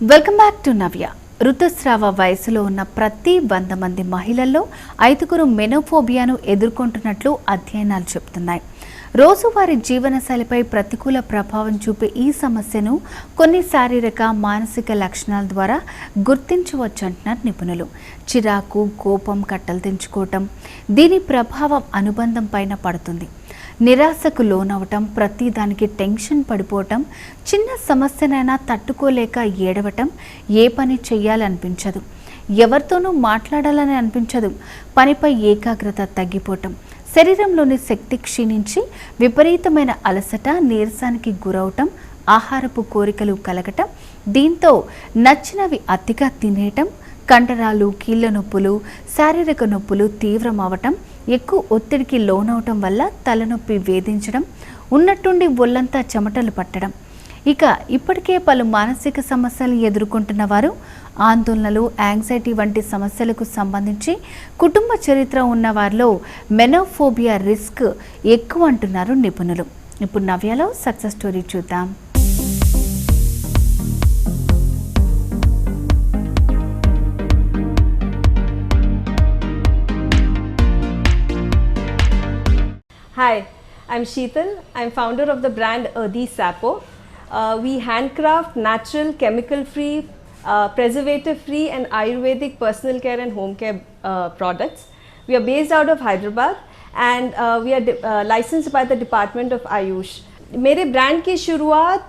Welcome back to నవ్య. ఋతుస్రావ వయసులో ఉన్న ప్రతి 100 మంది మహిళల్లో 5గురు మెనోఫోబియాను ఎదుర్కొంటున్నట్లు అధ్యయనాలు చెబుతున్నాయి. రోజువారీ జీవనశైలిపై ప్రతికూల ప్రభావం చూపే ఈ సమస్యను కొన్ని శారీరక మానసిక లక్షణాల ద్వారా గుర్తించవచ్చంటున్నారు నిపుణులు. చిరాకు, కోపం, కట్టలు తెంచుకోవటం, దీని ప్రభావం అనుబంధం పైన పడుతుంది. నిరాశకు లోనవటం, ప్రతిదానికి టెన్షన్ పడిపోవటం, చిన్న సమస్యనైనా తట్టుకోలేక ఏడవటం, ఏ పని చెయ్యాలనిపించదు, ఎవరితోనూ మాట్లాడాలని అనిపించదు, పనిపై ఏకాగ్రత తగ్గిపోవటం, శరీరంలోని శక్తి క్షీణించి విపరీతమైన అలసట, నీరసానికి గురవటం, ఆహారపు కోరికలు కలగటం, దీంతో నచ్చినవి అతిగా తినేయటం, కండరాలు, కీళ్ళ నొప్పులు, శారీరక నొప్పులు తీవ్రమవటం, ఎక్కువ ఒత్తిడికి లోనవటం వల్ల తలనొప్పి వేధించడం, ఉన్నట్టుండి ఒళ్ళంతా చెమటలు పట్టడం. ఇక ఇప్పటికే పలు మానసిక సమస్యలు ఎదుర్కొంటున్న వారు ఆందోళనలు, యాంగ్జైటీ వంటి సమస్యలకు సంబంధించి కుటుంబ చరిత్ర ఉన్న వారిలో మెనోఫోబియా రిస్క్ ఎక్కువ అంటున్నారు నిపుణులు. ఇప్పుడు నవ్యలో సక్సెస్ స్టోరీ చూద్దాం. Hi, I'm Sheetal. I'm founder of the brand Earthy Sapo. We handcraft natural, chemical-free, preservative-free and Ayurvedic personal care and home care products. We are based out of Hyderabad and we are licensed by the Department of Ayush. मेरे brand की शुरुआत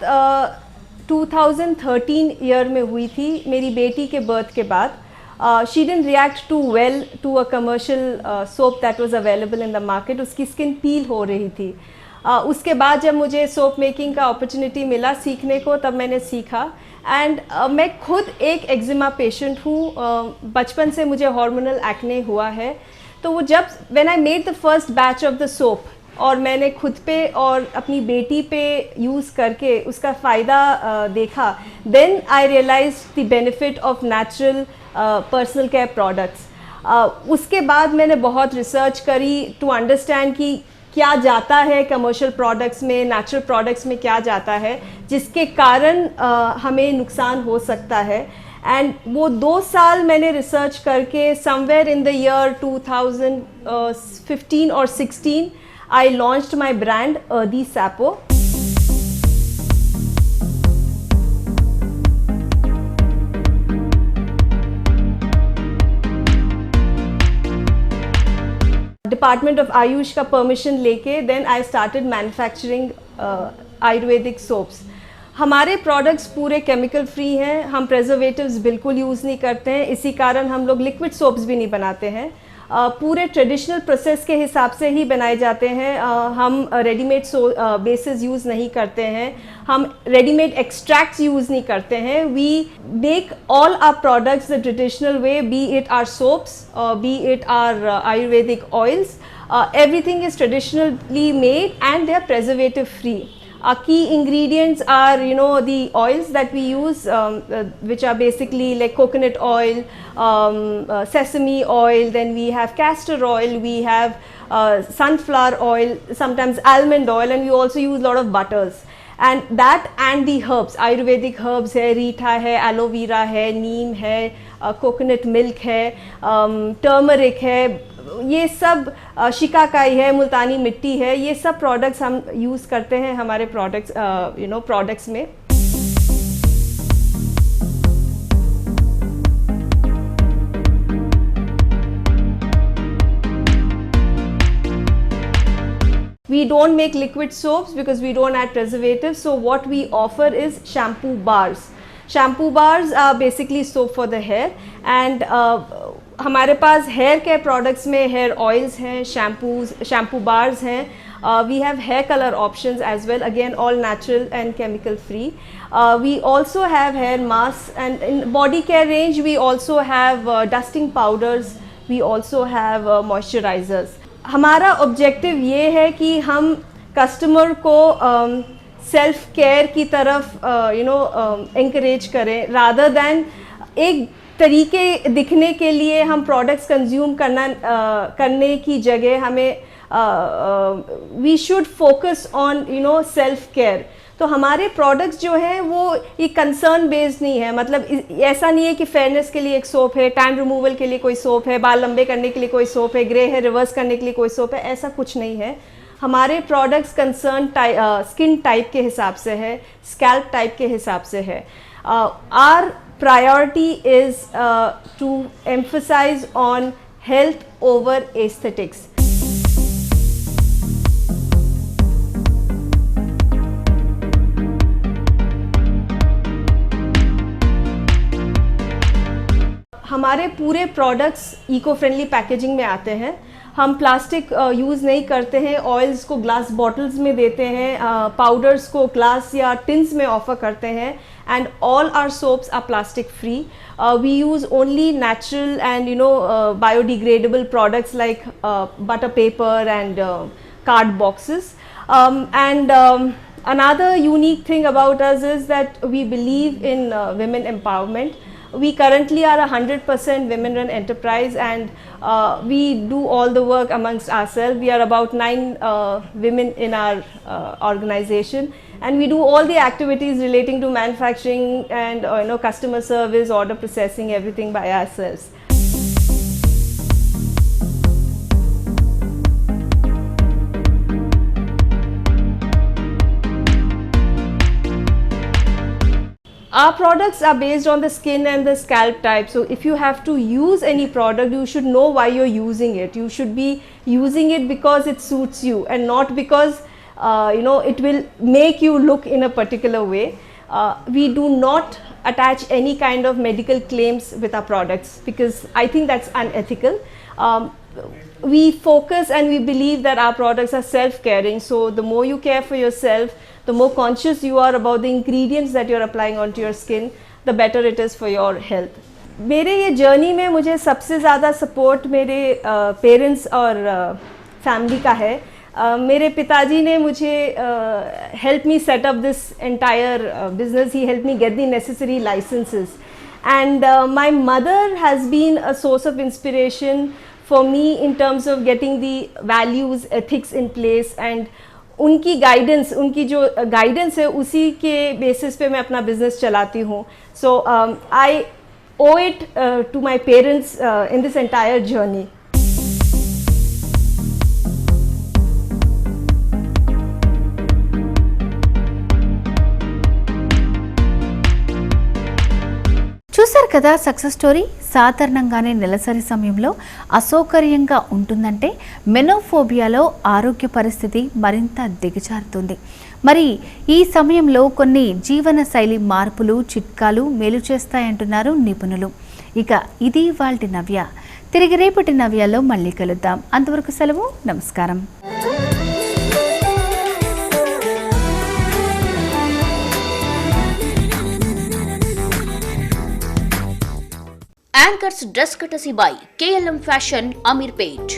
2013 year में हुई थी मेरी बेटी के birth के बाद. She didn't react too well to a commercial soap that was available in the market. उसकी स्किन पील हो रही थी. उसके बाद जब मुझे सोप मेकिंग का अपॉर्चुनिटी मिला सीखने को, तब मैंने सीखा. एंड मैं खुद एक एक्जिमा पेशेंट हूँ. बचपन से मुझे हार्मोनल एक्ने हुआ है. तो वो जब when I made the first batch of the soap और मैंने खुद पे और अपनी बेटी पे यूज़ करके उसका फ़ायदा देखा, then I realize the benefit of natural personal care products. उसके बाद मैंने बहुत रिसर्च करी टू अंडरस्टैंड कि क्या जाता है कमर्शियल प्रोडक्ट्स में, नेचुरल प्रोडक्ट्स में क्या जाता है जिसके कारण हमें नुकसान हो सकता है. एंड वो 2 साल मैंने रिसर्च करके समवेयर इन द ईयर 2015 और 16 I launched my brand Earthy Sapo. Department of Ayush का परमिशन लेके then I started manufacturing Ayurvedic soaps. हमारे प्रोडक्ट्स पूरे केमिकल फ्री हैं. हम प्रेजर्वेटिव्स बिल्कुल यूज़ नहीं करते हैं. इसी कारण हम लोग लिक्विड सोप्स भी नहीं बनाते हैं. पूरे ट्रेडिशनल प्रोसेस के हिसाब से ही बनाए जाते हैं. हम रेडीमेड बेसिस यूज़ नहीं करते हैं. हम रेडीमेड एक्सट्रैक्ट्स यूज़ नहीं करते हैं. We make all our products the traditional way, be it or soaps, be it or Ayurvedic oils. Everything is traditionally made and they are preservative free. Our key ingredients are, the oils that we use, which are basically like coconut oil, sesame oil, then we have castor oil, we have sunflower oil, sometimes almond oil, and we also use a lot of butters. And that and the herbs, Ayurvedic herbs है, रीठा है, aloe vera है, नीम है, coconut milk है, turmeric है, ये सब शिकाकाई है, मुल्तानी मिट्टी है, ये सब प्रोडक्ट्स हम यूज़ करते हैं हमारे प्रोडक्ट्स में. We don't make liquid soaps because we don't add preservatives. So what we offer is shampoo bars. Shampoo bars are basically soap for the hair. And हमारे पास हेयर केयर प्रोडक्ट्स में hair oils हैं, shampoo bars हैं. We have hair color options as well, again all natural and chemical free. We also have hair masks, and in body care range we also have dusting powders, we also have moisturizers. हमारा objective ये है कि हम customer को self care की तरफ encourage करें, rather than एक तरीके दिखने के लिए हम प्रोडक्ट्स कंज्यूम करने की जगह हमें we should focus on self care. तो हमारे प्रोडक्ट्स जो हैं वो ये कंसर्न बेस्ड नहीं है, मतलब ऐसा नहीं है कि फेयरनेस के लिए एक सोप है, टैन रिमूवल के लिए कोई सोप है, बाल लंबे करने के लिए कोई सोप है, ग्रे हेयर रिवर्स करने के लिए कोई सोप है, ऐसा कुछ नहीं है। हमारे प्रोडक्ट्स कंसर्न स्किन टाइप के हिसाब से है, स्कैल्प टाइप के हिसाब से है। Our priority is to emphasize on health over aesthetics. हमारे पूरे प्रोडक्ट्स इको फ्रेंडली पैकेजिंग में आते हैं। हम प्लास्टिक यूज़ नहीं करते हैं, ऑयल्स को ग्लास बॉटल्स में देते हैं, पाउडर्स को ग्लास या टिन्स में ऑफर करते हैं, and all our soaps are plastic free. We use only natural and biodegradable products like butter paper and card boxes. Another unique thing about us is that we believe in women empowerment. We currently are a 100% women-run enterprise, and we do all the work amongst ourselves. We are about 9 women in our organization, and we do all the activities relating to manufacturing and customer service, order processing, everything by ourselves. Our products are based on the skin and the scalp type. So if you have to use any product, you should know why you're using it. You should be using it because it suits you, and not because it will make you look in a particular way. We do not attach any kind of medical claims with our products because I think that's unethical. We focus and we believe that our products are self-caring. So the more you care for yourself, the more conscious you are about the ingredients that you're applying onto your skin, the better it is for your health. मेरे ये journey में मुझे सबसे ज़्यादा support मेरे parents और family का है। मेरे पिताजी ने मुझे help me set up this entire business. He help me get the necessary licenses, and my mother has been a source of inspiration for me in terms of getting the values, ethics in place, and उनकी guidance, उनकी जो guidance है उसी के basis पे मैं अपना business चलाती हूँ। सो आई owe it to my parents in this entire journey. చూసారు కదా సక్సెస్ స్టోరీ. సాధారణంగానే నెలసరి సమయంలో అసౌకర్యంగా ఉంటుందంటే మెనోఫోబియాలో ఆరోగ్య పరిస్థితి మరింత దిగజారుతుంది. మరి ఈ సమయంలో కొన్ని జీవన శైలి మార్పులు, చిట్కాలు మేలు చేస్తాయంటున్నారు నిపుణులు. ఇక ఇది ఇవాల్టి నవ్య. తిరిగి రేపటి నవ్యాలో మళ్ళీ కలుద్దాం. అంతవరకు సెలవు. నమస్కారం. Anchors Dress Courtesy by KLM Fashion, Amirpet.